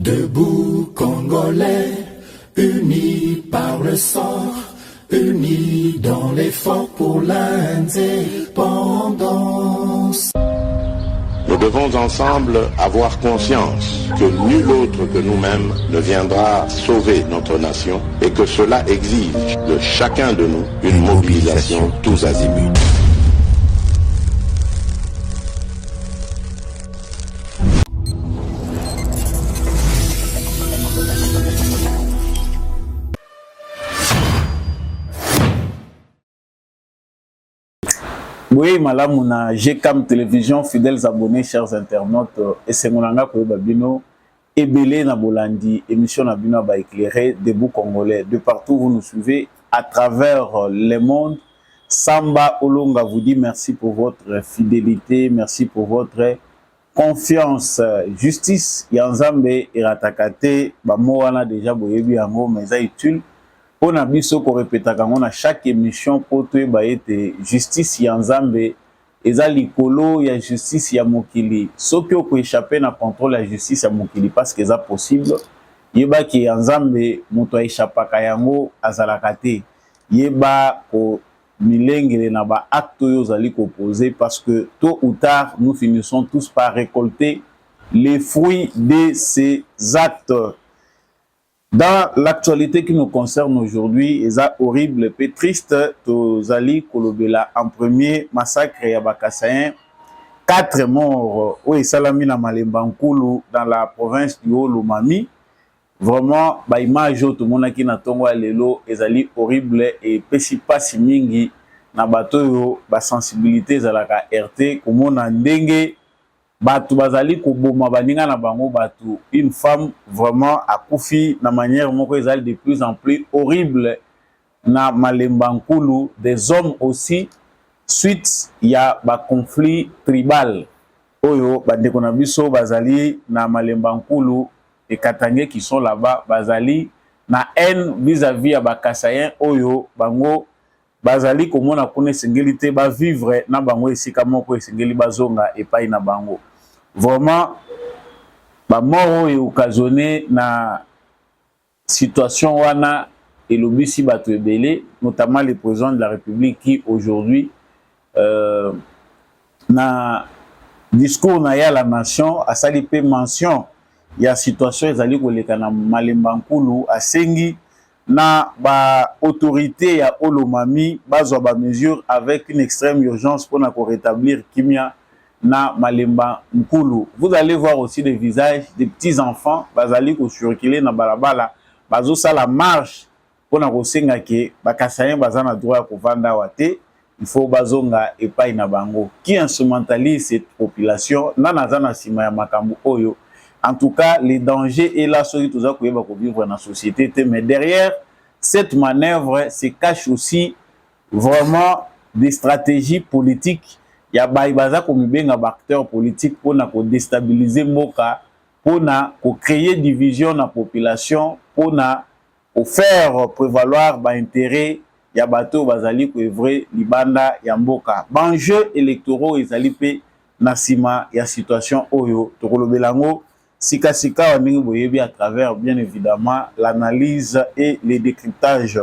Debout Congolais, unis par le sort, unis dans l'effort pour l'indépendance. Nous devons ensemble avoir conscience que nul autre que nous-mêmes ne viendra sauver notre nation et que cela exige de chacun de nous une mobilisation tous azimuts. Oui, malamu na GCAM Télévision, fidèles abonnés, chers internautes, et c'est mon anga pour Babino, Ebele na Bolandi, émission na Bino ba éclairé, debout congolais, de partout où vous nous suivez, à travers le monde. Samba Olonga vous dit merci pour votre fidélité, merci pour votre confiance. Justice, Yanzambe et Ratakate, Bamoana déjà boyebi ango, mais ça utile. On a biso ko répéta kango na chaque émission pour toi ba ete justice ya Nzambe eza likolo ya justice ya mokili soki ko échapper na contrôle la justice ya mokili parce que ça possible yeba ki ya Nzambe moto échappaka yango azalaka te yeba ko milengele na ba acte yo zali ko poser parce que tôt ou tard nous finissons tous par récolter les fruits de ces actes. Dans l'actualité qui nous concerne aujourd'hui, c'est horrible et triste, Tozali Kolobela en premier massacre à Bakassayen, 4 morts, oui, Salamina Malembankulu dans la province du Haut-Lomami. Vraiment, bah image tout le monde qui n'a tongo lelo, ezali horrible et pesipa simingi na bato yo ba sensibilité zalaka RT komona ndenge batu bazali koboma baninga na bango batu une femme vraiment akufi na manière moko ezali de plus en plus horrible na Malembankulu, des hommes aussi suite ya ba conflit tribal oyo bandeko na biso bazali na Malembankulu et Katangé qui sont là-bas bazali na haine vis-à-vis ya Bakassayen oyo bango bazali komona kone singilité ba vivre na bango esika moko esingeli bazonga epai na bango. Vraiment, ba mort est occasionné na situation wana et l'obisi bato ebele, notamment le président de la République qui aujourd'hui na discours na ya la nation a sali pe mention ya situation ezali koleka na Malembankulu asengi na ba autorité ya Olomami bazwa ba mesure avec une extrême urgence pour na ko rétablir kimia na Malembankulu. Vous allez voir aussi des visages des petits enfants bazali ko circuler na balabala bazo sa la marche pour na ko senga ke Bakassayen bazana droit ko vanda wate il faut bazonga epai na bango qui instrumentalise cette population na nazana sima ya makambo oyo. En tout cas, les dangers et la solitude tout ça que va vivre dans la société, mais derrière cette manœuvre se cache aussi vraiment des stratégies politiques. Il y a baïbaza comme bien un acteur politique pour déstabiliser Moka, pour créer division dans la population, pour faire prévaloir l'intérêt. Il y a bateau bazali ko vrai libanda ya mboka. Banjeux électoraux ezali pe nasima ya situation oyo tokolobelango sika sika waningi boyebi à travers bien évidemment l'analyse et les décryptages.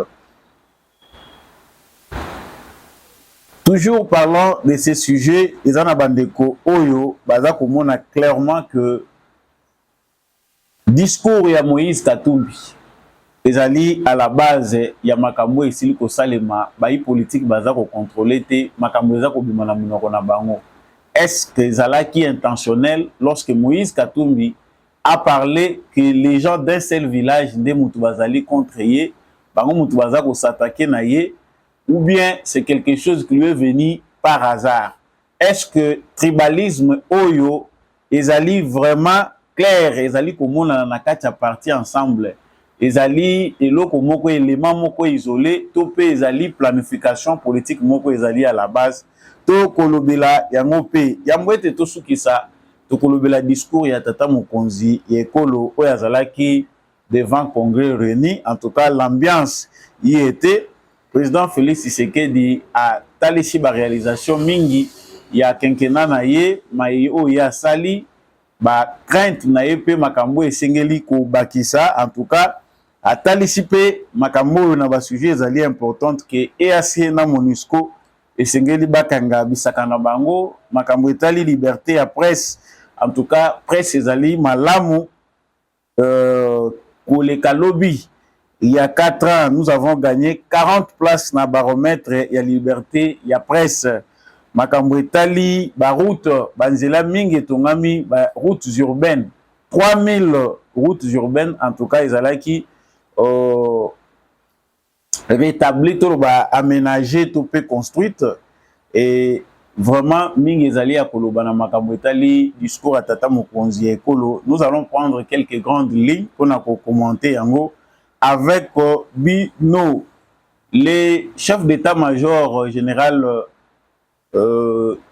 Toujours parlant de ces sujets, les anabandeko oyo baza komona clairement que discours ya Moïse Katumbi ezali à la base ya makambo esili ko salema bayi politique baza ko contrôler te makambo eza ko bima na munoko na bango. Est-ce que ezalaki intentionnel lorsque Moïse Katumbi a parlé que les gens d'un seul village de Moutouazali contre ye, bango Moutouaza ko s'attaquer na ye, ou bien c'est quelque chose qui lui est venu par hasard? Est-ce que tribalisme oyo ezali vraiment clair, ezali komona na kati ya parti ensemble, ezali eloko moko élément moko isolé, to pe ezali planification politique moko ezali à la base, to kolobela yango pe yango ete to sukisa to kolobela discours ya tata mokonzi ya ekolo oyo azalaki devant congrès réuni. En tout cas l'ambiance y était. Président Félix Tshisekedi a talisi ba réalisation mingi ya quinquennat na ye mai o ya sali ba crainte na ye pe makambo esengeli ko bakisa. En tout cas atalisi pe makambo na ba sujet ezali importante que EAC na MONUSCO esengeli bakanga bisaka na bango makambo etali liberté ya presse. En tout cas presse ezali malamu koleka lobby. Il y a 4 ans, nous avons gagné 40 places dans le baromètre. Il y a liberté, il y a presse. Makambo etali, ba route, banzela mingi tongami, ba routes urbaines. 3000 routes urbaines, en tout cas, ils allaient qui rétablir, tout ba aménager, tout peut construite. Et vraiment, mingi ezali à koloba na makambo etali, discours à Tata Mokonzi Ekolo. Nous allons prendre quelques grandes lignes pour nous commenter en gros. Avec Bino, les chefs d'état-major général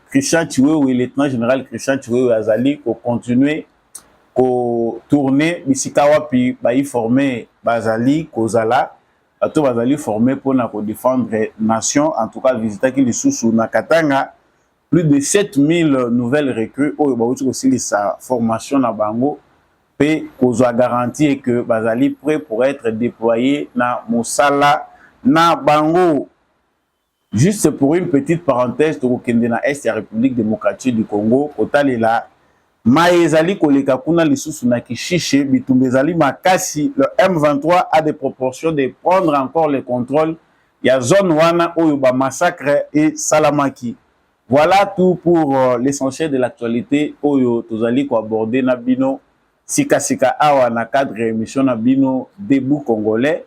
Christian Chiwewe et le lieutenant général Christian Chiwewe Azali pour continuer pour tourner Bisikawa puis bayi former Bazali Kozala tout Bazali formé pour défendre nation. En tout cas visiter qui les sous Nakatanga plus de 7000 nouvelles recrues au aussi sa formation na bango. Qu'on a garanti que Bazali prêt pour être déployé dans Moussala, na Bango. Juste pour une petite parenthèse, au Kenya Est, la République démocratique du Congo, au Talela, Maezali Koleka Kuna Lissusu na Kishiche, Bitumbezali Makasi, le M23 a des proportions de prendre encore le contrôle. Il y a zone Wana, Oyoba Massacre et Salamaki. Voilà tout pour l'essentiel de l'actualité. Oyo Tozali ko aborder Nabino. Sika awa na cadre émission na bino debout congolais.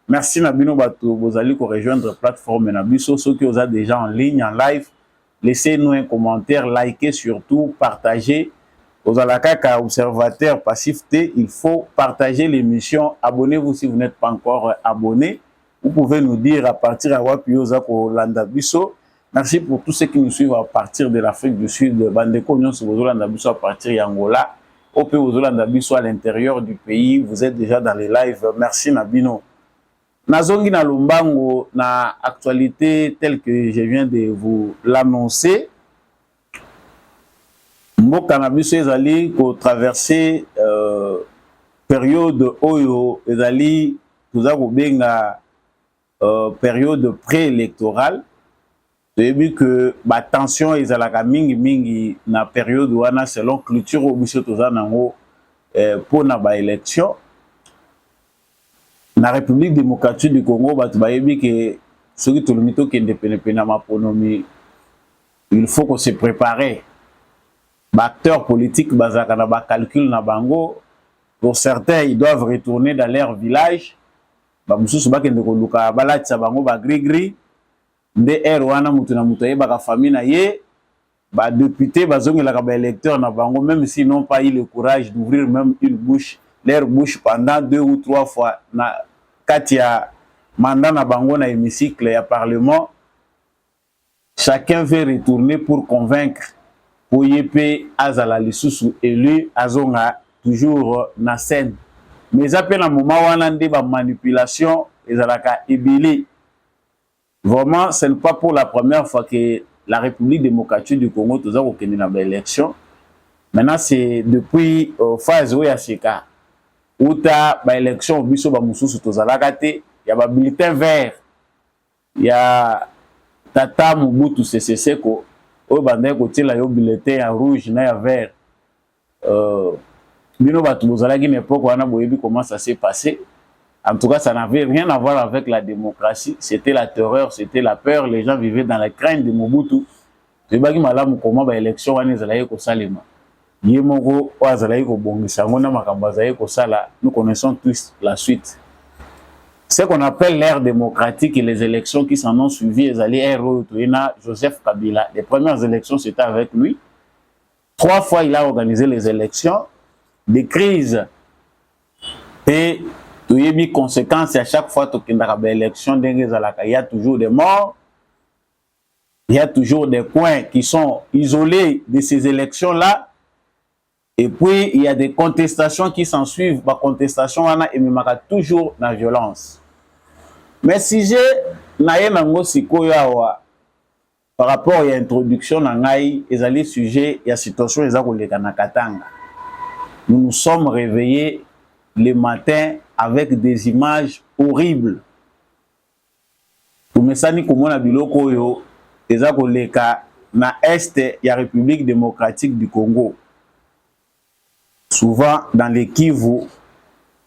Merci na bino bato bozali ko rejoindre plateforme na biso ceux qui ont déjà en ligne en live. Laissez-nous un commentaire, likez surtout, partagez. Aux alakaka observateur passif T, il faut partager l'émission. Abonnez-vous si vous n'êtes pas encore abonné. Vous pouvez nous dire à partir à Wapioza ko landa biso. Merci pour tous ceux qui nous suivent à partir de l'Afrique du Sud, Bandeko Nyon Landa biso à partir d'Angola. Au pays où à l'intérieur du pays, vous êtes déjà dans les lives. Merci Nabino. Nazongi na Lumbango, na actualité telle que je viens de vous l'annoncer. Mboka na biso ezali ko traverser période oyo ezali tuza ko benga période préélectorale. J'ai vu que la tension est à la mingi na période où on a selon clôture au biso tozanango pour na ba élection. Na République démocratique du Congo, batu bayebi que ceux qui tolomito qui indépendant na maponomi, il faut qu'on se prépare. Acteurs politiques bazaka na ba calcul na bango. Pour certains, ils doivent retourner dans leur village. Ba mususu ba kende ko luka balatsa bango ba gris. Nde wana mutu na mutu yeba famille na ye ba député bazongela ka ba électeur na bango même s'ils n'ont pas eu le courage d'ouvrir même leur bouche pendant 2 ou 3 fois na katia mandat na bango na hémicycle ya parlement. Chacun veut retourner pour convaincre pour yepé azala lisusu élu azonga toujours na scène mais après na moment wana nde ba manipulation ezalaka ebele. Vraiment, ce n'est pas pour la première fois que la République démocratique du Congo a eu une élection. Maintenant, c'est depuis phase où il y a ce cas. Où il y a une élection, il y a un bulletin vert. Il y a Tata Mobutu Seseko. Où il y a un bulletin rouge et vert. Comment ça s'est passé? En tout cas, ça n'avait rien à voir avec la démocratie. C'était la terreur, c'était la peur. Les gens vivaient dans la crainte de Mobutu. Je sais pas comment l'élection nous connaissons tous la suite. Ce qu'on appelle l'ère démocratique et les élections qui s'en ont suivi, Joseph Kabila. Les premières élections, c'était avec lui. 3 fois, il a organisé les élections. Des crises et il y a des conséquences à chaque fois qu'il y a une élection, il y a toujours des morts, il y a toujours des coins qui sont isolés de ces élections-là. Et puis, il y a des contestations qui s'en suivent. La contestation, il y a toujours la violence. Mais si j'ai par rapport à l'introduction, il y a des sujets, il y a des situations, il y a des Katanga. nous nous sommes réveillés le matin avec des images horribles. Tumesani komona biloko oyo eza koleka na est ya République démocratique du Congo. Souvent dans les Kivu,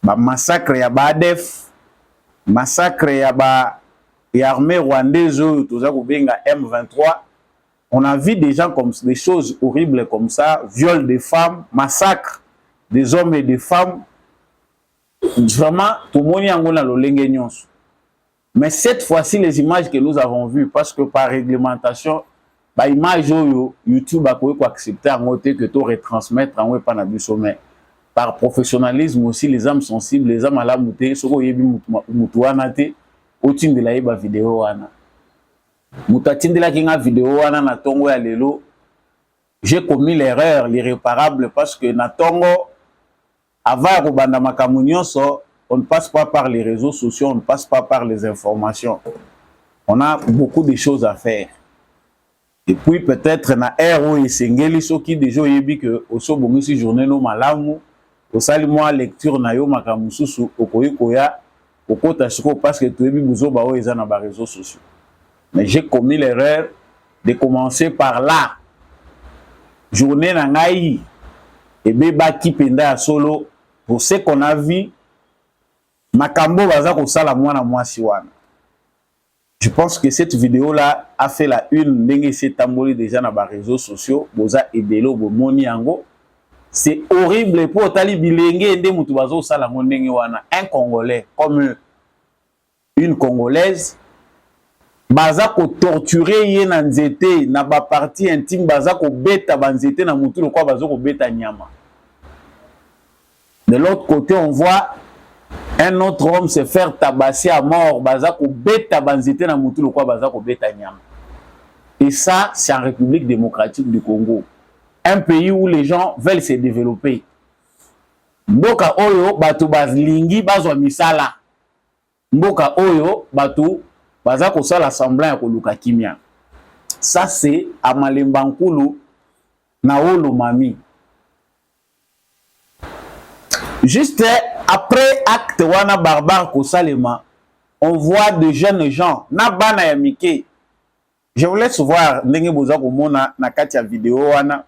ba massacre ya ba ADF, massacre ya ba armée rwandaise oyo toza kobenga M23. On a vu des gens comme des choses horribles comme ça, viol des femmes, massacre des hommes et des femmes. Vraiment, tout le monde est en train. Mais cette fois-ci, les images que nous avons vues, parce que par réglementation, bah image YouTube a accepté en côté que tout retransmettre en web pas sommet. Par professionnalisme aussi, les âmes sensibles, les âmes à la moutée, ce qu'on y a vu au-dessus de la vidéo Moutatindela kinga vidéo wana na tongo ya lelo, j'ai commis l'erreur l'irréparable parce que na tongo avant kobanda makambo nyonso, on ne passe pas par les réseaux sociaux, on ne passe pas par les informations. On a beaucoup de choses à faire. Et puis peut-être na ero esengeli soki déjà yebi que oso bongisi journée no malamu, osali moi lecture na yo makambo susu okoyi koya okota siko parce que tu yebi buzo ba o eza na ba réseaux sociaux. Mais j'ai commis l'erreur de commencer par là. Journée nangaï et beba ki penda solo pour ce qu'on a vu. Makambo baza ko sala mwana mwasi wana. Je pense que cette vidéo là a fait la une ndenge se tamboli déjà na ba réseaux sociaux, boza ebelo bo moni yango. C'est horrible pour tali bilenge nde mutu bazo sala ndenge wana, un Congolais comme une Congolaise. Baza ko torturer ye na nzete na ba partie intime baza ko beta ba nzete na mutu lokwa baza ko beta nyama. De l'autre côté on voit un autre homme se faire tabasser à mort baza ko beta ba nzete na mutu lokwa baza ko beta nyama. Et ça c'est en République démocratique du Congo, un pays où les gens veulent se développer. Mboka oyo batu bazlingi bazwa misala. Mboka oyo batu baza ko sala semblant ya koluka kimia. Ça c'est à Malemba Nkulu na Olo Mami. Juste après acte wana barbare ko salema, on voit de jeunes gens na bana ya mike. Je vous laisse voir ndenge boza ko mona na kati ya vidéo wana.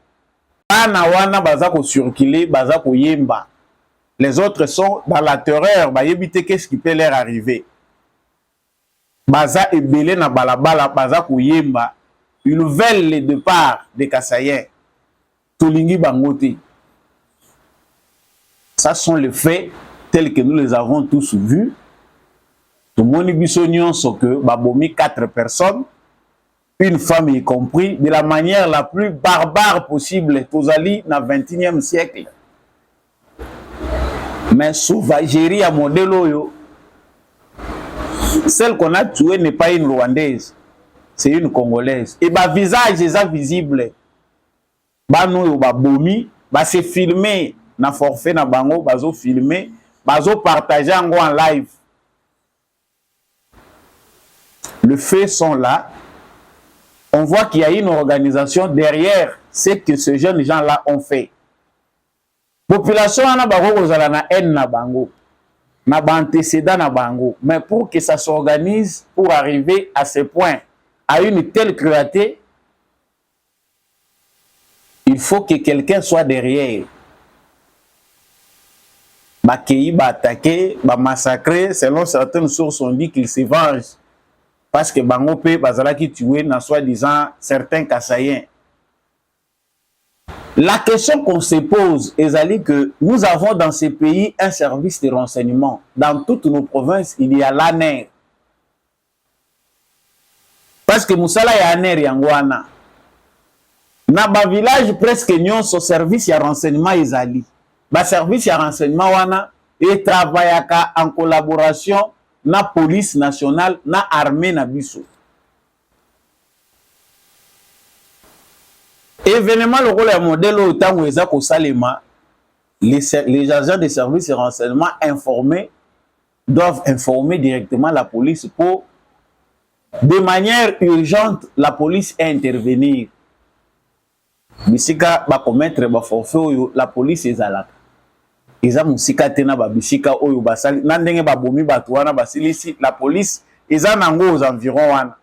Bana wana baza ko circuler, baza ko yemba. Les autres sont dans la terreur, ba yebite qu'est-ce qui peut leur arriver. Baza ebele na balabala baza koyemba, ils veulent le départ des Kassaïens. Tolingi bangote. Ça sont les faits tels que nous les avons tous vus. Tout le monde bisognon so que babomi 4 personnes, une femme y compris, de la manière la plus barbare possible. Tozali na 21e siècle. Mais sauvagerie à modèle oyo. Celle qu'on a tuée n'est pas une Rwandaise, c'est une Congolaise. Et bah visage est visible. Bah nous bah bomi, bah c'est filmé na forfait na bango, bazo filmé, bazo partagé en live. Les faits sont là. On voit qu'il y a une organisation derrière ce que ces jeunes gens-là ont fait. Population ana bako kozala na haine na bango. Na antécédent na bango, mais pour que ça s'organise pour arriver à ce point, à une telle cruauté, il faut que quelqu'un soit derrière. Bakei, ba attaquer, ba massacrer, selon certaines sources on dit qu'il se venge parce que bango pe bazala ki tué na soi-disant certains Kassaïens. La question qu'on se pose est que nous avons dans ces pays un service de renseignement. Dans toutes nos provinces, il y a l'ANER. Parce que Moussala y a ANER Yangwana. Dans ba village presque nyon son service de renseignement ezali. Ba service de renseignement wana et travaille en collaboration na police nationale, na armée na biso. Événement le rôle est modèle au temps où Ezako Salema, les agents de services de renseignement informés doivent informer directement la police pour, de manière urgente, la police intervenir. Misika va commettre un forfait, la police est là. eza musika te na babisika oyo basali na ndenge babomi bato wana basilisi la police eza nango aux environs wana.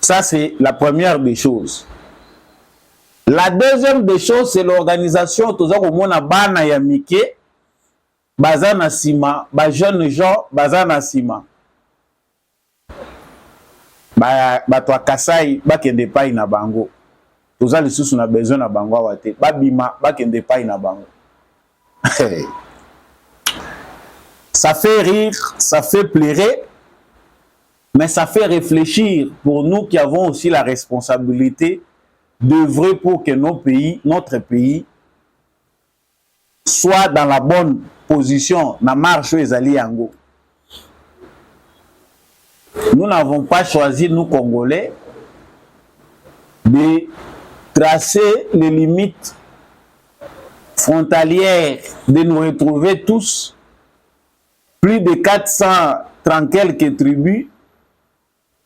Ça c'est la première des choses. La deuxième des choses c'est l'organisation toza komona bana ya mike baza na sima ba jeunes gens baza na sima bato Kasai bakende pai na bango toza lisusu na besoin na bango awate babima bakende pai na bango. Ça fait rire, ça fait pleurer, mais ça fait réfléchir pour nous qui avons aussi la responsabilité d'œuvrer pour que notre pays soit dans la bonne position na marche ezali yango. Nous n'avons pas choisi, nous Congolais, de tracer les limites frontalières, de nous retrouver tous, plus de 430 quelques tribus,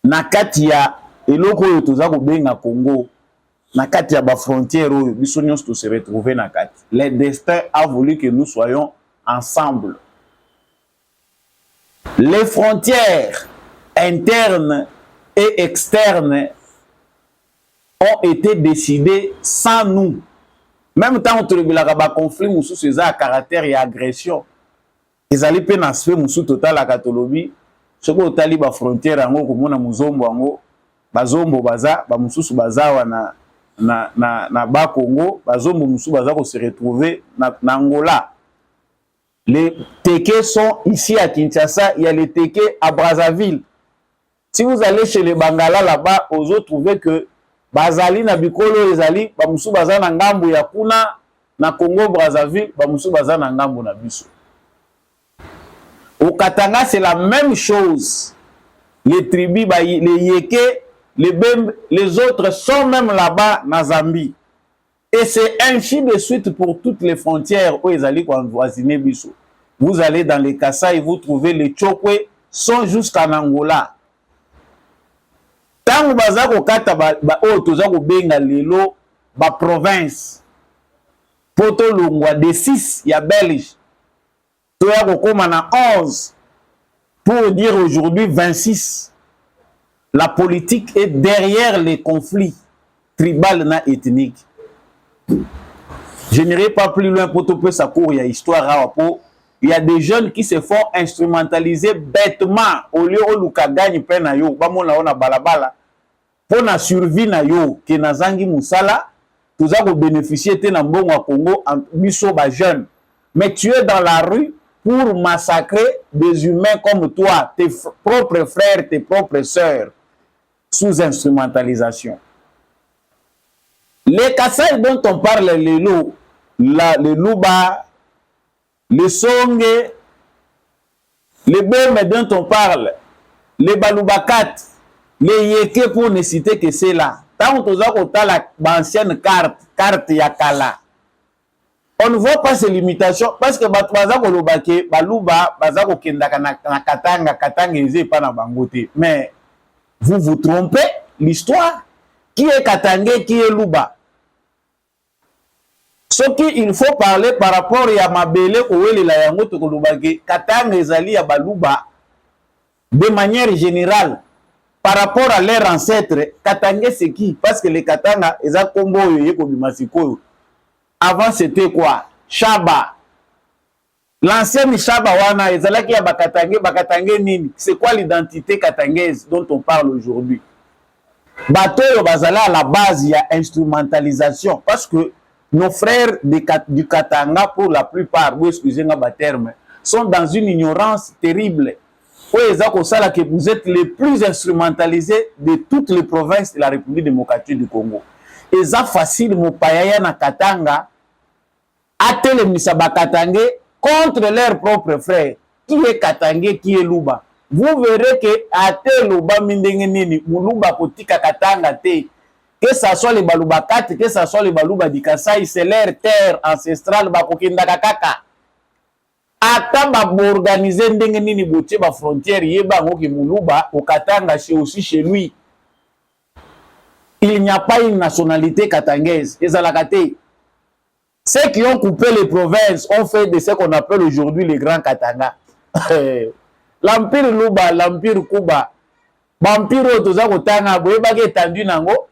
na kati ya eloko oyo toza kobenga Congo, na kati ya ba frontière oyo biso nyonso se retrouver na kati. Le destin a voulu que nous soyons ensemble. Les frontières internes et externes ont été décidées sans nous. Même tant que le conflit moussou c'est à caractère et agression. Ils allaient peine à se faire moussou total à Katolobi. Ce que tali ba frontière ango komona muzombo ango bazombo baza ba moussou baza na ba Congo bazombo moussou baza ko se retrouver na Angola. Les tékés sont ici à Kinshasa, il y a les tékés à Brazzaville. Si vous allez chez les Bangala là-bas, vous allez trouver que Bazali na Bikolo ezali, bamusu baza na ngambo ya kuna na Congo Brazzaville, bamusu baza na ngambo na biso. Au Katanga, c'est la même chose. Les tribus, les Yéké, les Bembe, les autres sont même là-bas na Zambie. Et c'est ainsi de suite pour toutes les frontières où ils allaient voisiner biso. Vous allez dans les Kasaï, vous trouvez les Tchokwe, sont jusqu'en Angola. Tant que bazako kata o tozako benga lelo ba province poto longwa de 6 ya Belge toyako koma na 11 pour dire aujourd'hui 26. La politique est derrière les conflits tribal na ethniques. Je n'irai pas plus loin pour tout peu sa cour il y a histoire il y a des jeunes qui se font instrumentaliser bêtement au lieu où luka gagne peine yo ba mona ona balabala pour na survie na yo ke nazangi musala tuza ko bénéficier te na mbongo à Congo en biso ba jeune, mais tu es dans la rue pour massacrer des humains comme toi, tes propres frères, tes propres sœurs, sous instrumentalisation. Les Kasaï dont on parle, les Luba, les Songé, les Bembe dont on parle, les Balubakat, les Yéké pour ne citer que c'est là. Tant qu'on a la ancienne carte Yakala. On ne voit pas ces limitations parce que Baluba, Bazako Kendaka na Katanga, Katanga n'est pas na Bangote. Mais vous vous trompez, l'histoire. Qui est Katanga, qui est Luba? Ce qu'il faut parler par rapport à Mabele, Katanga ezali à Baluba, de manière générale, par rapport à leurs ancêtres, Katanga c'est qui? Parce que les Katanga, ils ont combo avant c'était quoi? Chaba. L'ancienne Chaba wana, ezalaki ya Bakatanga nini? C'est quoi l'identité katangaise dont on parle aujourd'hui? Bato bazala à la base, il y a instrumentalisation parce que nos frères du Katanga, pour la plupart, excusez-moi ma terme, sont dans une ignorance terrible. Que vous êtes les plus instrumentalisés de toutes les provinces de la République démocratique du Congo. Et ça facile mon payaya na Katanga atele misaba Katanga contre leurs propres frères. Qui est Katanga, qui est Luba? Vous verrez que atele Luba mindenge nini muluba kotika Katanga te. Que ça soit les Balubakat, que ça soit les Baluba di Kasai, c'est leur terre ancestrale bakokinda kaka. Ata ba organiser ndenge nini botie ba frontière yeba ngoki muluba au Katanga c'est aussi chez lui. Il n'y a pas une nationalité katangaise. Ezalaka te. Ceux qui ont coupé les provinces ont fait de ce qu'on appelle aujourd'hui les grands Katanga. L'empire Luba, l'empire Kuba, l'empire Otozakotanga, Boyebake étendu nango.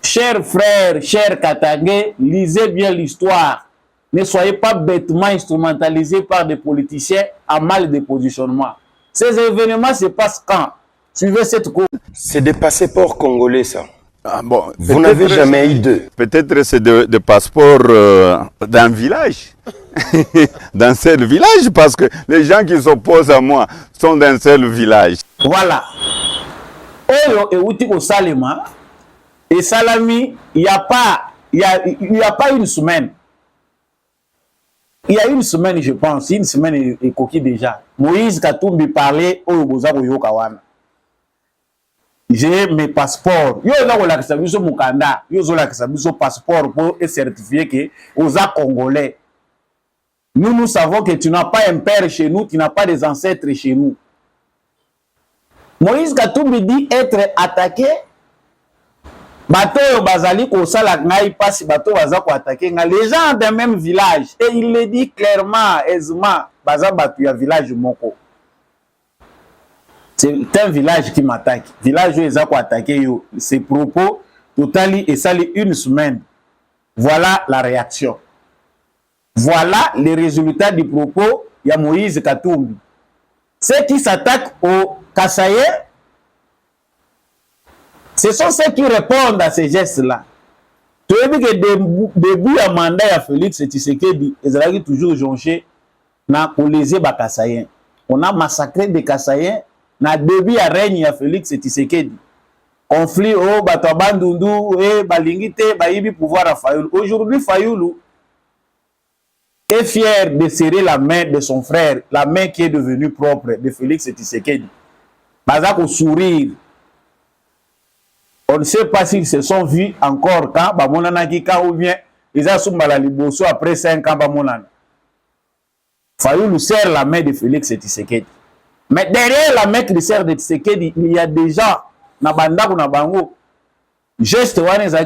Chers frères, chers Katangais, lisez bien l'histoire. Ne soyez pas bêtement instrumentalisés par des politiciens à mal de positionnement. Ces événements se passent quand? Suivez cette courbe. C'est des passeports congolais, ça. Ah, bon, vous n'avez jamais eu deux. Peut-être c'est de passeports d'un village. D'un seul village, parce que les gens qui s'opposent à moi sont d'un seul village. Voilà. Oyo et Outiko Salema et Salami, il n'y a pas une semaine. Il y a une semaine, je pense, une semaine et coquille déjà. Moïse Katumbi parlait au Bozako Yokawana. J'ai mes passeports. Yo là la kisabiso mukanda, yo zo la kisabiso passeport pour certifier que aux Congolais. Nous savons que tu n'as pas un père chez nous, tu n'as pas des ancêtres chez nous. Moïse Katumbi dit être attaqué. Bato yo bazali ko sala ngai pasi bato baza ko attaquer les gens d'un même village et il le dit clairement aisément baza bato ya village moko. C'est un village qui m'attaque. Village où ils ont attaqué, ces propos, totali et sali une semaine. Voilà la réaction. Voilà les résultats du propos. Il y a Moïse Katumbi. Ceux qui s'attaquent aux Kassaïens, ce sont ceux qui répondent à ces gestes-là. Tu as vu que début à mandat à Félix Tshisekedi, ils ont toujours jonché na polésé ba Kassaïens. On a massacré des Kassaïens. Na début à règne ya Félix Tshisekedi. Conflit au Batouabandundu et Balingite Baïbi pouvoir à Fayoulou. Aujourd'hui, Fayoulou est fier de serrer la main de son frère, la main qui est devenue propre de Félix Tshisekedi. Bazak au sourire. On ne sait pas s'ils se sont vus encore quand Bamonana Kika ou bien ils ont soumis la Liboso après 5 ans Bamonana. Fayoulou serre la main de Félix Tshisekedi. Mais derrière la main de serre de Tshisekedi, il y a des gens, Nabanda ou Nabango, geste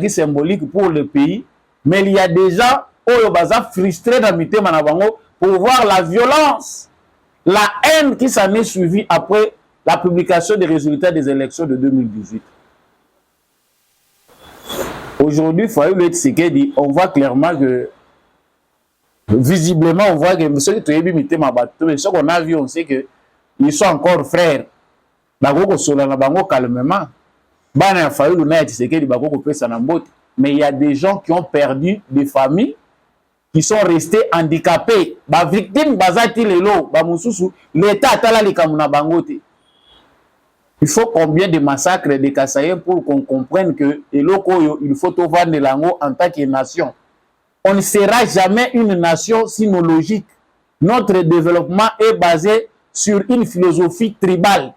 symbolique pour le pays, mais il y a des gens qui sont frustrés dans le Nabango pour voir la violence, la haine qui s'en est suivie après la publication des résultats des élections de 2018. Aujourd'hui, Fayoulou Tshisekedi, on voit clairement que, visiblement, on voit que ceux qu'on a vu, on sait que ils sont encore frères. Bagoko solana bango calmement. Bana Fayoulou na Tshisekedi bagoko pesa na mbote. Mais il y a des gens qui ont perdu des familles, qui sont restés handicapés. Ba victime bazati lelo, ba mususu, l'état atala likamuna bangote. Il faut combien de massacres de Kassaïens pour qu'on comprenne que il faut tout vendre l'ango en tant que nation. On ne sera jamais une nation sinologique. Notre développement est basé sur une philosophie tribale.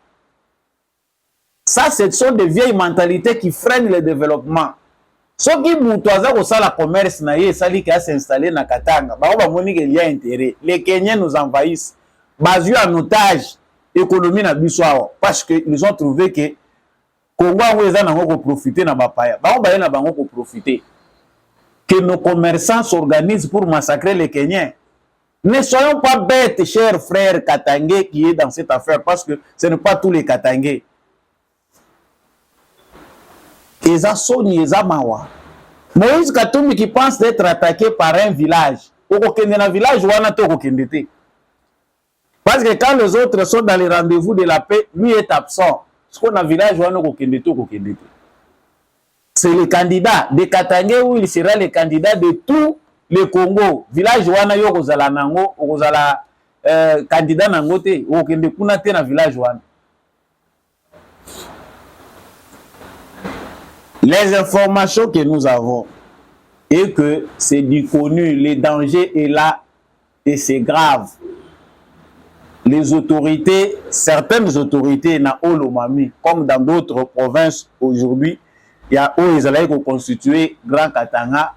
Ça, ce sont des vieilles mentalités qui freinent le développement. Ceux qui moutouaza au la commerce naïe, sali qui a s'installé na Katanga, bah monique il y a intérêt. Les Kenyans nous envahissent, basés en otage économie na biswao, parce que ils ont trouvé que Congo oueza na ngoko profiter na bapaya, bah on na bango ko profiter. Que nos commerçants s'organisent pour massacrer les Kenyans. Ne soyons pas bêtes, chers frères Katangais qui est dans cette affaire, parce que ce n'est pas tous les Katangais. Eza Soni, Eza Mawa. Moïse Katumbi qui pense d'être attaqué par un village. Okokende na village, wana to okokendete. Parce que quand les autres sont dans les rendez-vous de la paix, lui est absent. Ce qu'on a village, wana okokendete, okokendete. C'est le candidat de Katangais où il sera le candidat de tout le Congo. Village wana yo kozala nango, kozala candidat nango te, okende kuna te na village wana. Les informations que nous avons et que c'est du connu, le danger est là et c'est grave. Les autorités, certaines autorités na Olomami, comme dans d'autres provinces aujourd'hui, il y a où ils allaient constituer Grand Katanga,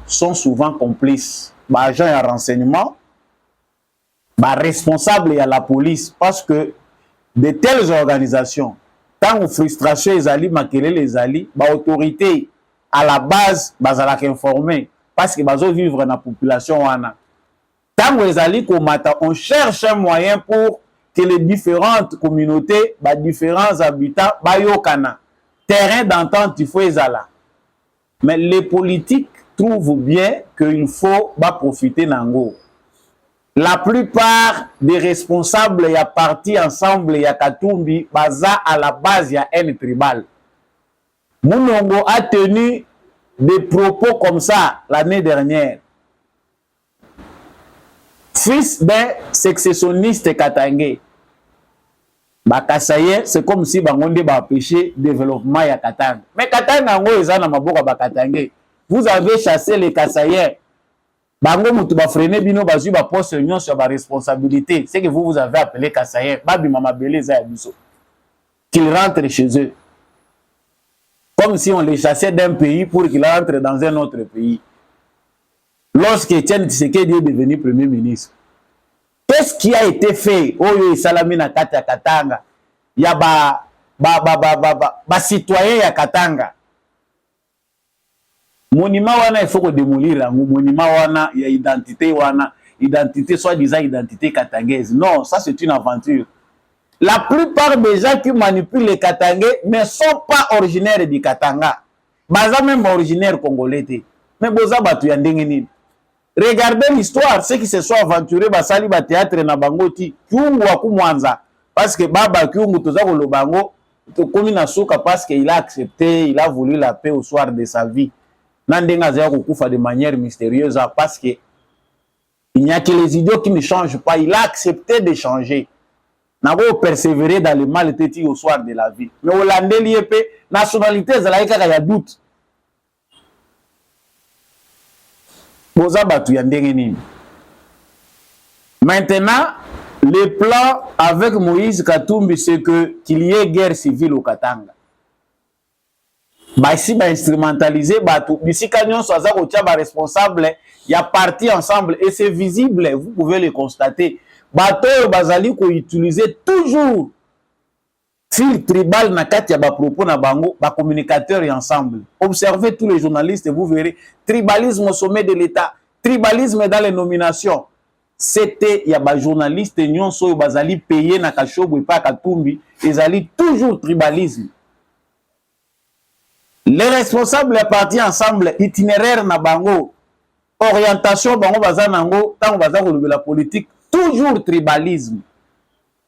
sont souvent complices. Agents et renseignements, responsables à la police, parce que de telles organisations, tant aux frustrations les alliés, maquiller les alliés, autorité à la base, bazalak informé. parce que bazo vivre na population wana. Tango ezali komata, on cherche un moyen pour que les différentes communautés, les différents habitants, bayokana. Terrain d'entente, il faut ezala. Mais les politiques trouvent bien qu'il faut profiter nango. La plupart des responsables, il y a parti ensemble, il y a Katumbi, baza à la base, il y a un tribal. Mounongo a tenu des propos comme ça l'année dernière. Fils d'un successionniste katangé. Bakasaye, c'est comme si bangonde ba péché développement ya Katanga. Mais Katanga ngo eza na maboka ba Katangé. Vous avez chassé les Kasaye. Bango mutu ba freiner bino bazui ba poste union sur ba responsabilité. C'est que vous avez appelé Kasaye. Babi mama belé za biso. Qu'ils rentrent chez eux. Comme si on les chassait d'un pays pour qu'ils rentrent dans un autre pays. Lorsque Etienne Tshisekedi est devenu Premier ministre, qu'est-ce qui a été fait? Oyo Salami na kati ya Katanga. Il y a ba citoyen ya Katanga. Monument wana il faut que démolir. Monument wana il y a identité wana, identité soi-disant identité katangaise. Non, ça c'est une aventure. La plupart des gens qui manipulent les Katangais ne sont pas originaires du Katanga. Baza même originaire congolais. Mais boza batu ya ndenge nini. Regardez l'histoire, ceux qui se sont aventurés basali ba théâtre na bangoti Kyungu wa kumwanza parce que baba Kyungu toza ko lobango to komi na suka parce qu'il a accepté, il a voulu la paix au soir de sa vie. Nandenga za ko kufa de manière mystérieuse parce que il n'y a que les idiots qui ne changent pas, il a accepté de changer. Na ko persévérer dans le mal teti au soir de la vie. Mais Hollandais lié nationalité za la kaka ya doute. Maintenant, le plan avec Moïse Katumbi, c'est qu'il y ait guerre civile au Katanga. Ici, instrumentaliser, ici, quand on soit responsable, il y a parti ensemble et c'est visible, vous pouvez le constater. Bateau Bazali qu'on utilisait toujours fil tribal na kati ya ba propos na bango, ba communicateurs et ensemble. Observez tous les journalistes et vous verrez tribalisme au sommet de l'État, tribalisme dans les nominations. C'était ya ba journalistes nyonso bazali payé na kashobo pa Katumbi, ezali toujours tribalisme. Les responsables partis ensemble itinéraire na bango, orientation bango bazanango, tango bazako la politique, toujours tribalisme.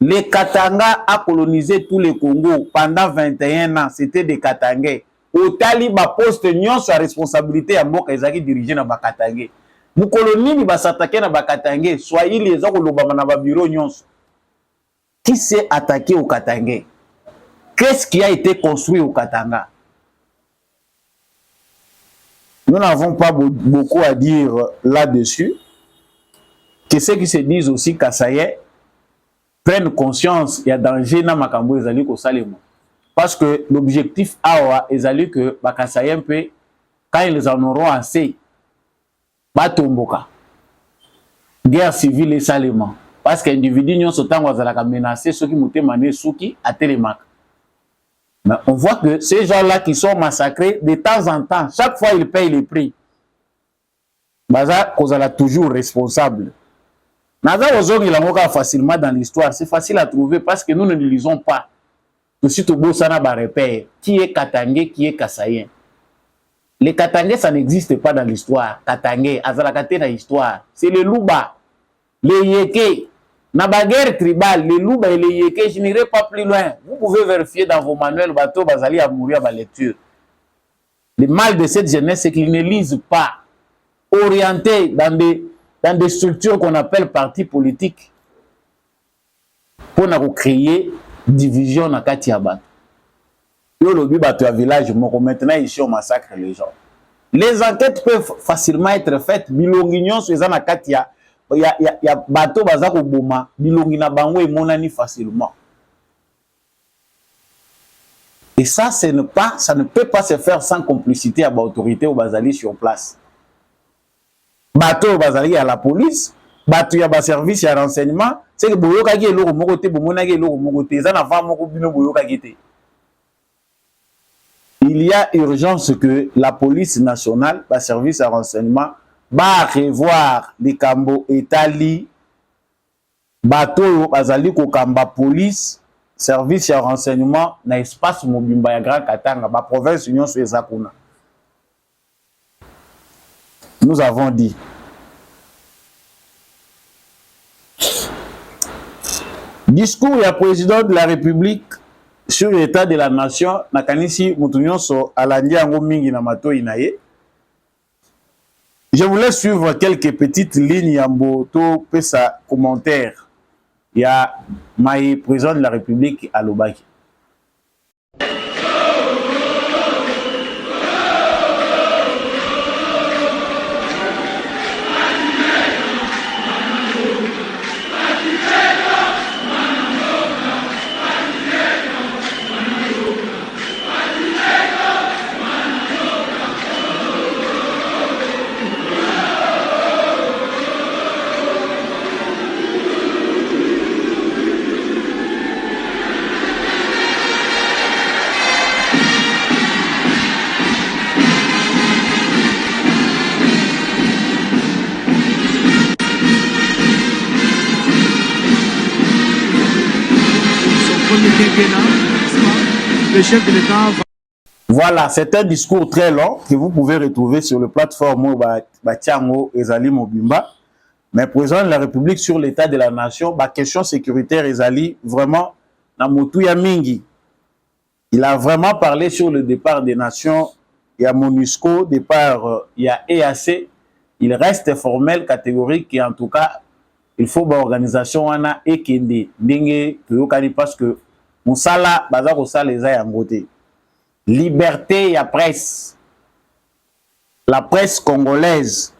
Les Katanga a colonisé tout le Congo pendant 21 ans. C'était des Katangais. Au Taliba poste nyon sa responsabilité à Mboka Ezaki dirigé na Bakatangais. Mou colonie ni ba s'attaquer na Bakatangais. Soyez les autres na ba bureau nyon. Qui s'est attaqué au Katangais? Qu'est-ce qui a été construit au Katanga? Nous n'avons pas beaucoup à dire là-dessus. Que ceux qui se disent aussi Kasaye prennent conscience, il y a danger dans Makambo ezali ko salemo. Parce que l'objectif awa ezali que Bakasaye peut, quand ils en auront assez, batomboka. Guerre civile et salemo. Parce qu'individu nyon sotango azalaka menacé ceux qui mutema ne suki à télémac. Mais on voit que ces gens-là qui sont massacrés de temps en temps, chaque fois ils payent le prix. Baza kozala toujours responsable. Naza ozongi la moka facilement dans l'histoire, c'est facile à trouver parce que nous ne lisons pas. Aussi tout beau ça n'a pas repère. Qui est Katangé, qui est Kasayen? Les Katangais, ça n'existe pas dans l'histoire. Katangé, Azalakate dans l'histoire. C'est les Louba, les Yeke. Na baguerre tribale, les Louba et les Yeke, je n'irai pas plus loin. Vous pouvez vérifier dans vos manuels, bateau, Bazali à mourir à la lecture. Le mal de cette jeunesse, c'est qu'ils ne lisent pas. Orientés dans des structures qu'on appelle partis politiques pour créer division dans Katiabat. Maintenant, ici, on massacre les gens. Les enquêtes peuvent facilement être faites. Bilongignon, sur les Katia, il y a bateau bazako boma, bilongina bango et monani facilement. Et ça, ça ne peut pas se faire sans complicité à l'autorité au Bazali sur place. Bateau Bazali à la police, bateau ya ba service ya renseignement, c'est que boyoka ki eloko moko te bomona ki eloko moko te za na fa moko bino boyoka ki te. Il y a urgence que la police nationale, le service de renseignement, ba revoir likambo etali bato bazali ko kamba police service ya renseignement na espace mobimba ya Grand Katanga ba province union sur ezakuna. Nous avons dit discours du président de la République sur l'état de la nation nakanisi mutunyoso alandi yango mingi na matoi na ye. Je voulais suivre quelques petites lignes ya mboto pesa commentaire ya mai président de la République à Lobaki. Le chef de l'État. Voilà, c'est un discours très long que vous pouvez retrouver sur le plateforme Batiango Ezali Mobimba. Mais président de la République sur l'état de la nation, la question sécuritaire Ezali, vraiment, na Moutouya Mingi. Il a vraiment parlé sur le départ des nations. Il y a MONUSCO, départ, il y a EAC. Il reste formel, catégorique, et en tout cas, il faut une organisation wana ekende ndenge toyokani parce que musala baza ko sala eza ya ngote. Liberté ya presse. La presse congolaise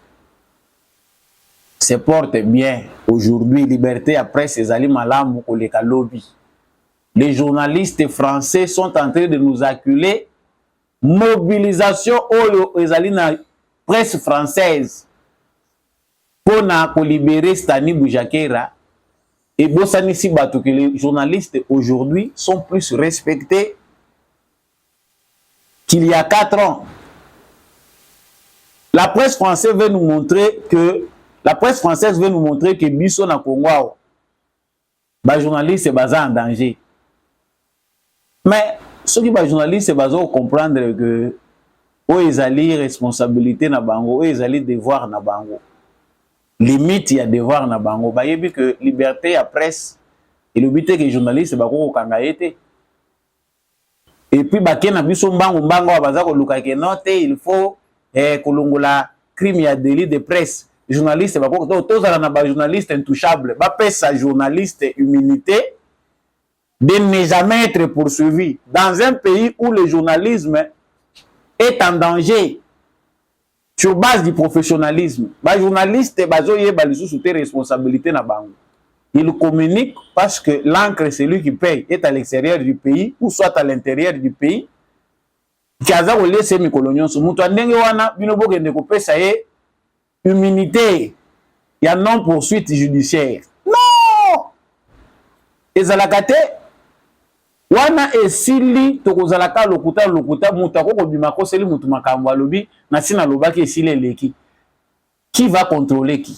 se porte bien aujourd'hui. Liberté ya presse ezali malamu koleka lobby. Les journalistes français sont en train de nous acculer. Mobilisation oyo ezali na presse française pour libérer Stani Boujakera. Et Bossani Sibatou, que les journalistes aujourd'hui sont plus respectés qu'il y a 4 ans. La presse française veut nous montrer que Bisso na Congo, les journalistes sont en danger. Mais ceux qui sont journalistes doivent comprendre que ils ont responsabilité na bango, ils ont devoir na bango. Limite, il y a devoir na bango. Bah, il y a que liberté à presse et le but que les journalistes bah ko kangaete. Et puis bah kena biso mbango baza ko luka ke note il faut kolongola crime ya délit de presse. Les journalistes bah ko tous na ba journaliste intouchable. Ba pesa journaliste immunité de ne jamais être poursuivi dans un pays où le journalisme est en danger. Sur base du professionnalisme, les journalistes ont responsabilité na bango. Ils communiquent parce que l'encre, c'est lui qui paye, est à l'extérieur du pays ou soit à l'intérieur du pays. Kaza ole semi colonion so mutu ndenge wana bino bokende ko pesa ye immunité ya non poursuite judiciaire. Non! Ezalakate wana esili tokozalaka lokuta mutu akoko bimako seli mutu makambo alobi na sina lobaki esili eleki. Qui va contrôler qui?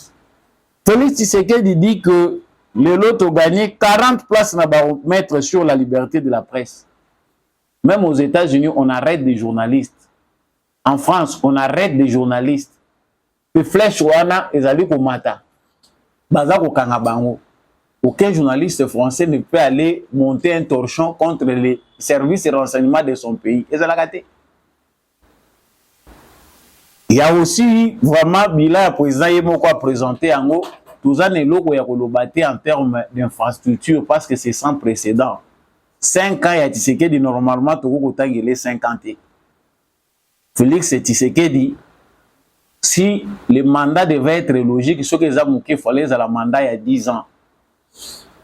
Félix Tshisekedi dit que le lot a gagné 40 places na baromètre sur la liberté de la presse. Même aux États-Unis, on arrête des journalistes. En France, on arrête des journalistes. Le flèche wana ezali ko mata. Baza ko kanga bango. Aucun journaliste français ne peut aller monter un torchon contre les services et renseignements de son pays. Et ça l'a gâté. Il y a aussi vraiment bilan président Yemoko a présenté en haut tout ça n'est logo ya kolobate en termes d'infrastructure parce que c'est sans précédent. 5 ans ya Tshisekedi normalement toko kotangele 50. Félix Tshisekedi si le mandat devait être logique ce que les amouké fallait à la mandat il y a 10 ans.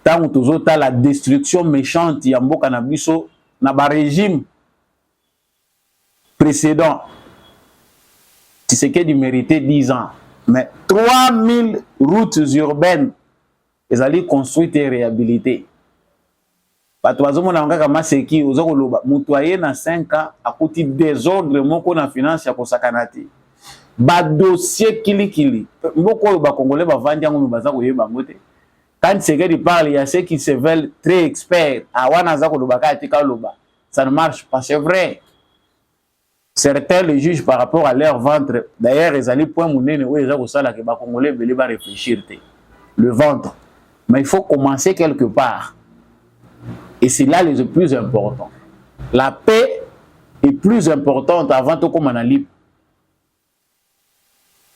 Tant que la destruction méchante ya mboka na biso na ba régime précédent Tshisekedi méritait 10 ans mais 3000 routes urbaines elles allaient construites et réhabilitées. Bato bazomona ngaka maseki ozokoloba mutoye na 5 ans akuti désordre moko na finance ya kosakanati. ba dossier kili mboko ba congolais ba vandi yango mi baza koyeba ngote. Quand Tshisekedi parle, il y a ceux qui se veulent très experts. Ah wana za ko lobaka atika loba. Ça ne marche pas, c'est vrai. Certains le jugent par rapport à leur ventre. D'ailleurs, ils allaient point mounene où ils ont ça que ba congolais belé ba réfléchir le ventre. Mais il faut commencer quelque part. Et c'est là le plus important. La paix est plus importante avant tout comme on a libre.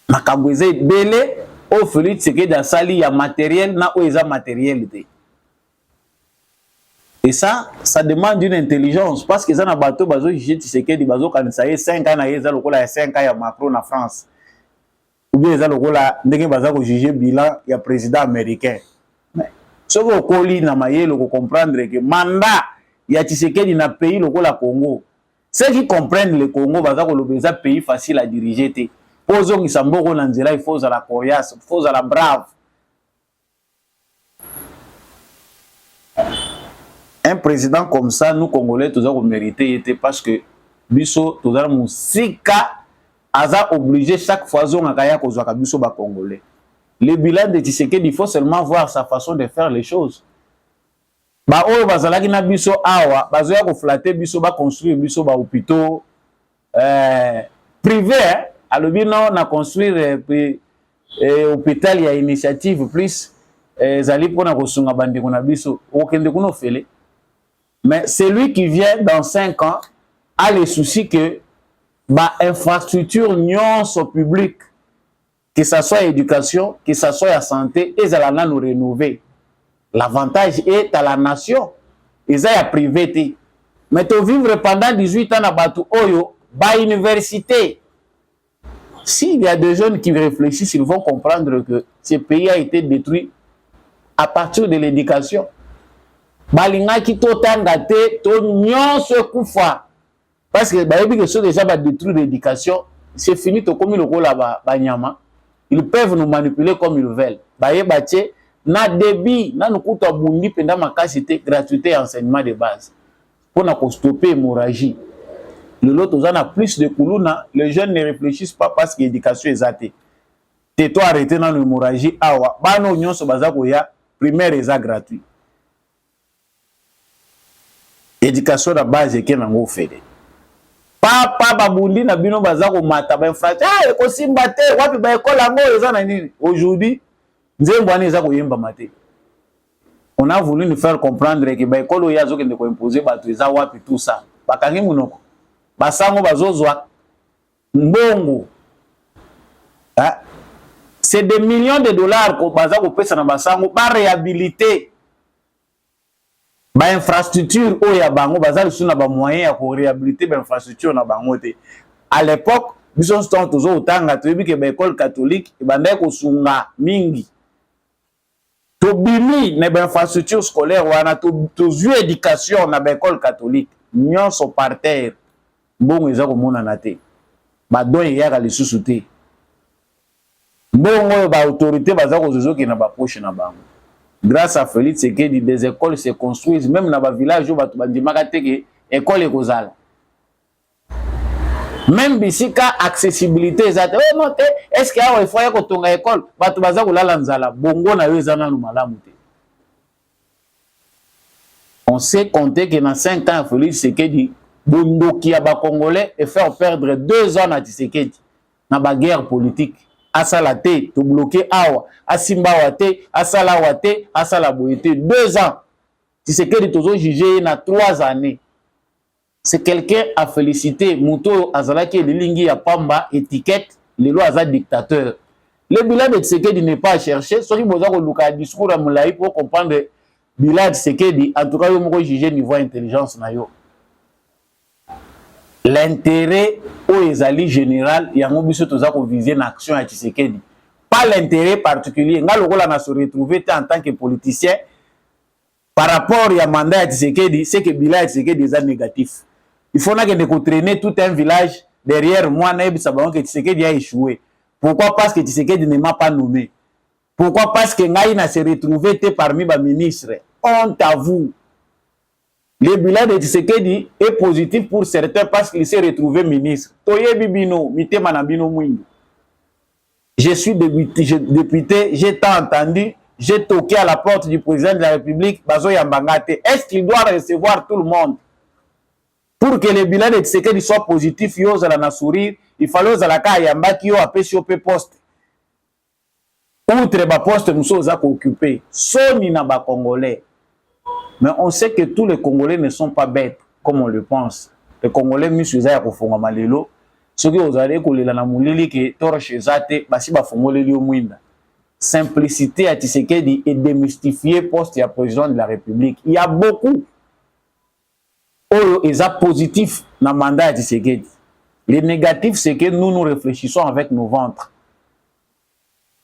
Makabouze belé au Félix Tshisekedi a sali ya matériel na ou eza matérialité. Et ça demande une intelligence parce que ça na bateau bazo juger Tshisekedi bazo kanisa ye 5 ans na yeza lokola ya 5 ans ya Macron na France. Ou bien eza lokola ndenge baza ko juger bilan ya président américain. Ce que okoli na mayelo ko comprendre que mandat ya Tshisekedi na pays lokola Congo. Ceux qui comprennent le Congo baza ko lobeza pays facile à diriger te. Pozo ki samboko na nzela il faut à la coriace, il faut à la brave. Un président comme ça, nous Congolais, tous avons mérité parce que biso tous avons sika aza obligé chaque fois on a kaya kozwaka biso ba Congolais. Le bilan de Tshisekedi, il faut seulement voir sa façon de faire les choses. Ba oyo bazalaki na biso awa bazoya ko flatter biso ba construire biso ba hôpitaux privés. Alors bien on a construire hôpital ya initiative plus zali pona kosunga bande kona biso okende kuno fele. Mais celui qui vient dans 5 ans a le souci que ba infrastructure nyonso public, que ça soit éducation, que ça soit la santé, et ça nous rénover. L'avantage est à la nation. Et ça y privé. Mais tu vivre pendant 18 ans à Batu Oyo, ba université. S'il y a des jeunes qui réfléchissent, ils vont comprendre que ce pays a été détruit à partir de l'éducation. Balinga qui totangate, to nyonso kufa. Parce que bayebi que ceux déjà va détruire l'éducation, c'est fini to comme le rôle là banyama. Ils peuvent nous manipuler comme ils veulent. Bayebache na débit, na nukuta bundi pendant ma capacité gratuité enseignement de base. Pour na stopper hémorragie. Le lot aux a plus de kuluna, les jeunes ne réfléchissent pas parce que l'éducation est zatée. T'es-toi arrêté dans l'hémorragie awa, ba no nyonso bazako ya primaire est gratuit. Éducation de base est qu'un fait. Papa babundi na bino bazako mata ba infrastructure. Ah, ko simbate wapi ba école ngo eza na nini? Aujourd'hui, nzembo ani eza ko yemba maté. On a voulu nous faire comprendre que ba école ya zo kende ko imposer bato eza wapi tout ça. Bakangi munoko. Basango bazozwa mbongo. Ah, c'est des millions de dollars ko bazako pesa na basango ba réhabiliter. Ba infrastructure o ya bango bazali suna ba moyen ya ko réhabiliter ba infrastructure na bango te. À l'époque biso stand tozo utanga toyebi ke ba école catholique e bandai ko sunga mingi. To bimi na ba infrastructure scolaire wana to zu éducation na ba école catholique nyonso par terre. Bongo ezako mona na te. Ba don ya ka lisusu te. Bongo ba autorité bazako zozoki na ba poche na bango. Grâce à Félix Tshisekedi, des écoles se construisent, même dans les villages où il y a des écoles. Même ici, il y a accessibilité. Est-ce qu'il y a une fois que tu as une école? On sait compter que dans 5 ans, Félix Tshisekedi, Bondoki a Congolais et faire perdre 2 ans à Tshisekedi dans la guerre politique. Asala te, to bloqué awa, asimba wate, asala wate, asala boyete. 2 ans. Tshisekedi tozo jugé na 3 années. C'est quelqu'un à féliciter. Mouto azalaki de lingi ya pamba étiquette, le loi aza dictateur. Le bilan de Tshisekedi n'est pas à chercher. Soki boza ko luka discours à Moulaï pour comprendre le bilan de Tshisekedi, en tout cas yo moko jugé niveau intelligence na yo. L'intérêt au ezali général yango biso toza ko viser na action ya Tshisekedi, pas l'intérêt particulier ngalo kola na se retrouver en tant que politicien par rapport ya mandat ya Tshisekedi, c'est que bilan ya Tshisekedi est négatif. Il faut na que de traîner tout un village derrière moi na ebisa bango que Tshisekedi a échoué. Pourquoi? Parce que Tshisekedi ne m'a pas nommé. Pourquoi? Parce que ngai na se retrouver parmi ba ministres. Honte à vous. Le bilan de Tshisekedi est positif pour certains parce qu'il s'est retrouvé ministre. Toye bibino, mitema na bino mwindu. je suis député, j'ai tant entendu, j'ai toqué à la porte du président de la République, Bazo Yambangate. Est-ce qu'il doit recevoir tout le monde? Pour que le bilan de Tshisekedi soit positif, il faut sourire, il fallait que Yamba qui a fait poste. Outre les postes, nous sommes occupés. Soni na ba Congolais. Mais on sait que tous les Congolais ne sont pas bêtes, comme on le pense. Les Congolais, monsieur Zaya Kofonga Malelo, ceux qui ont allé coller la moulili qui torche Zate, basi ba fongoleli au mwinda. Simplicité à Tshisekedi et démystifier poste et président de la République. Il y a beaucoup. Oh, ils sont positifs dans le mandat de Tshisekedi. Les négatifs, c'est que nous réfléchissons avec nos ventres.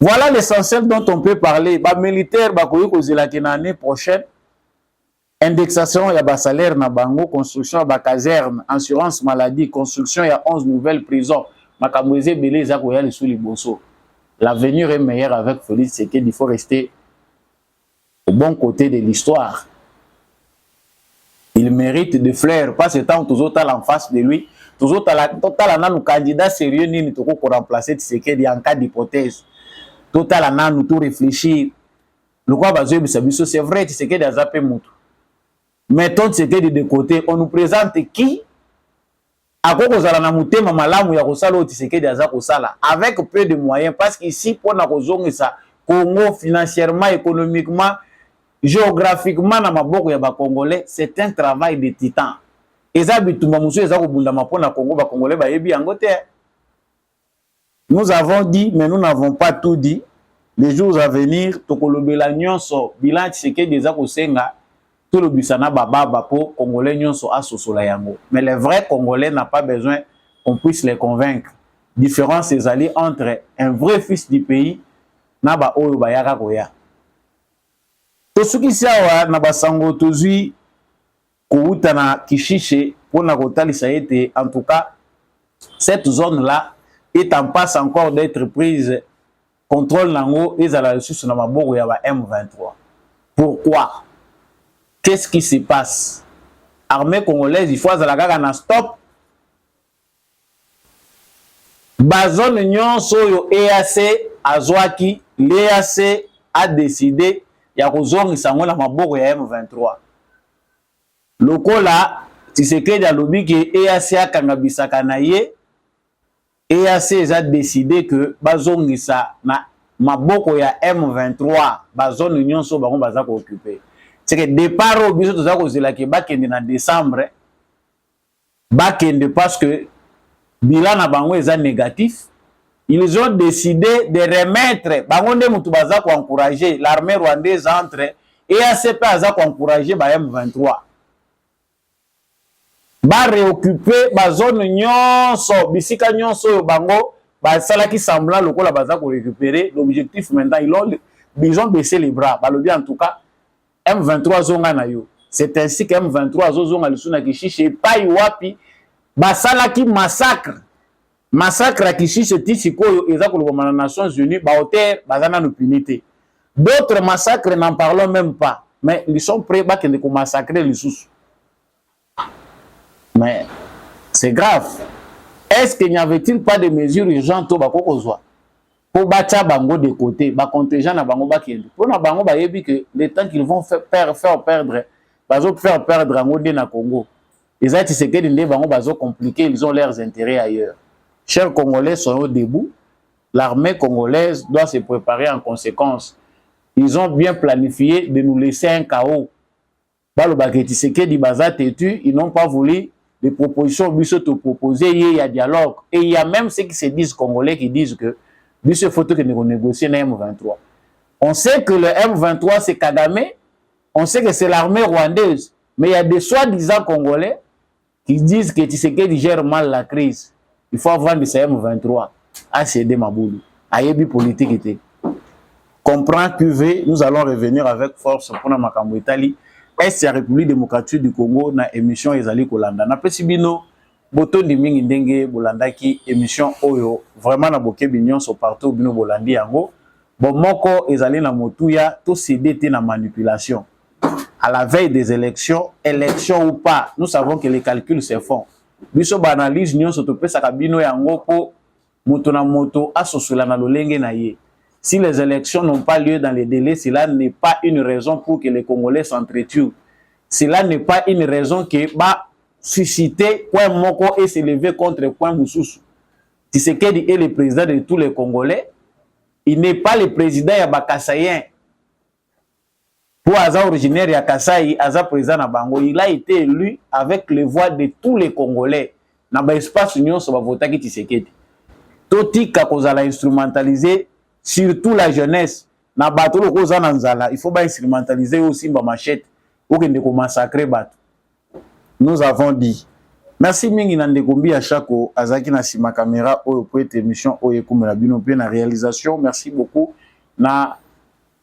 Voilà l'essentiel dont on peut parler. Les militaires, l'année prochaine, indexation, il y a salaire, construction, il y a caserne, assurance maladie, construction, il y a 11 nouvelles prisons. L'avenir est meilleur avec Félix Tshisekedi. Il faut rester au bon côté de l'histoire. Il mérite de fleurs. Pas ce temps, tous autres en face de lui. Tous autres, nos candidats sérieux, ni pour remplacer Tshisekedi en cas d'hypothèse. Total à nous tout réfléchir. Le quoi c'est vrai, Tshisekedi a zappé Moutou. Mettons Tshisekedi de côté. On nous présente qui? Avec peu de moyens. Parce qu'ici, pour nous ça, Congo, financièrement, économiquement, géographiquement, dans ma Congolais, c'est un travail de titan. Et ça, nous avons dit, mais nous n'avons pas tout dit. Les jours à venir, Tokolobela Nyonso, bilan Tshisekedi des Akosenga, tout le Bissana Baba Bapo, Congolais Nyonso Asosola Yango. Mais les vrais Congolais n'ont pas besoin qu'on puisse les convaincre. Différence est alliée entre un vrai fils du pays, Naba Oyo Bayaka Koya. Tout ce qui s'est Naba Sango Tozui, Koutana Kishiche, pour Nakotali Saïte, en tout cas, cette zone-là est en passe encore d'être prise. Contrôle Nango et à la ressource dans ma bourre y a M23. Pourquoi? Qu'est-ce qui se passe? Armée congolaise, il faut à la gare stop. Bazon Union Soyo EAC Azwaki, l'EAC a décidé il y a raison ils sont dans ma bourre y a M23. Loko là, Tshisekedi a lobby que EAC a Kangabisa Kanaye. EAC a décidé que bazongisa na maboko ya M23 bazone union so bango bazako occuper. C'est que départ au biso tozako zela ke bakende na décembre bakende parce que bilan na bango est négatif. Ils ont décidé de remettre bango nde mutu bazako encourager l'armée rwandaise entre EAC pa azako encourager ba M23. Ba réoccuper ba zone nyonso bisika nyonso bango ba salaki semblant lokola baza ko récupérer. L'objectif maintenant ils ont baissé les bras ba lobi en tout cas M23 zonga na yo. C'est ainsi que M23 zonga lisuna kishiche pa wapi ba salaki massacre à kishiche tisiko eza ko lobama na Nations Unies ba hauteur bazana no punité. D'autres massacres n'en parlons même pas, mais ils sont prêts ba kende ko massacrer les sous. Mais c'est grave. Est-ce qu'il n'y avait-il pas de mesures urgentes pour battre Bango de côté, ba contingent na Bango Bakende? Pour na Bango Bayebi que le temps qu'ils vont faire perdre, bazo faire perdre Bango de na Congo. Les autres c'est que les Bango bazo compliqué, ils ont leurs intérêts ailleurs. Chers Congolais sont au debout. L'armée congolaise doit se préparer en conséquence. Ils ont bien planifié de nous laisser un chaos. Ils n'ont pas voulu les propositions Bissot proposées, il y a dialogue. Et il y a même ceux qui se disent Congolais qui disent que Bissot faut que nous négocions le M23. On sait que le M23 c'est Kagame, on sait que c'est l'armée rwandaise, mais il y a des soi-disant Congolais qui disent que Tshisekedi gère mal la crise. Il faut avoir de ce M23 à céder Maboulou. Ayebi politique était. Comprends QV, nous allons revenir avec force pour la Makambo Italie. Est la République démocratique du Congo na émission ezali kolanda na pesibino boto ndimingi ndenge bolanda ki émission oyo vraiment na boke binyon so partout bino bolandi yango bon moko ezali na motuya to CDT na manipulation à la veille des élections ou pas nous savons que les calculs se font biso ba analyse nyon so to pesa ka bino yango po moto na moto asosola na lolenge na ye. Si les élections n'ont pas lieu dans les délais, cela n'est pas une raison pour que les Congolais s'entretuent. Cela n'est pas une raison que va susciter point moko et s'élever contre point mususu. Tshisekedi est le président de tous les Congolais. Il n'est pas le président ya bakassayen. Pour Aza originaire ya Kasai, Aza président na bango, il a été élu avec les voix de tous les Congolais. Na ba espace union so ba votaki Tshisekedi. Toti ka kozala instrumentaliser surtout la jeunesse. Na bato lo kozana nzala, il faut ba instrumentaliser aussi ba machette pour que ndeko massacrer bato. Nous avons dit merci mingi na ndeko mbi à chako azaki na sima caméra oyo pour cette émission oyo kumela bino pe na réalisation. Merci beaucoup na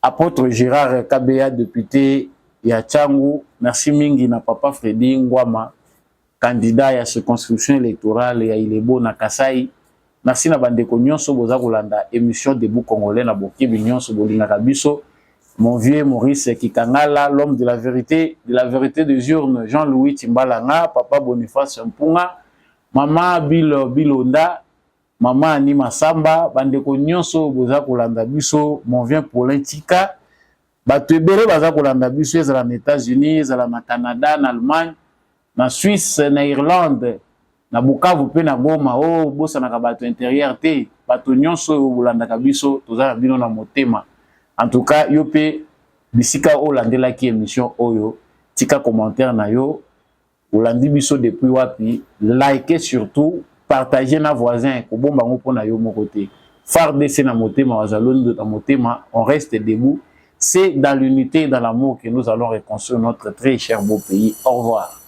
apôtre Gérard Kabea député ya Tchangu. Merci mingi na papa Freddy Ngwama candidat ya circonscription électorale ya Ilebo na Kasai. Merci na bandeko nyonso boza kolanda émission Debout Congolais na bokibi nyonso bolingaka biso. Mon vieux Maurice Kikangala, l'homme de la vérité des urnes, Jean-Louis Timbalanga, papa Boniface Mpunga, maman Bilonda, maman Anima Samba, bandeko nyonso boza kolanda biso, mon vieux Paulin Tika, bato ebele baza kolanda biso ezala na États-Unis, ezala na Canada, na Allemagne, na Suisse, na Irlande, na Bukavu pe na Goma, oh bosa na bato intérieur te, bato nyonso bolanda biso, tozala bino na motema. En tout cas, yo pe bisika olandela ki émission oyo, tika commentaire na yo, olandi biso depuis wapi, likez surtout, partagez na voisin, ko bomba ngo pona yo moko te. FARDC na motema, wazaloni na motema, on reste debout. C'est dans l'unité et dans l'amour que nous allons reconstruire notre très cher beau pays. Au revoir.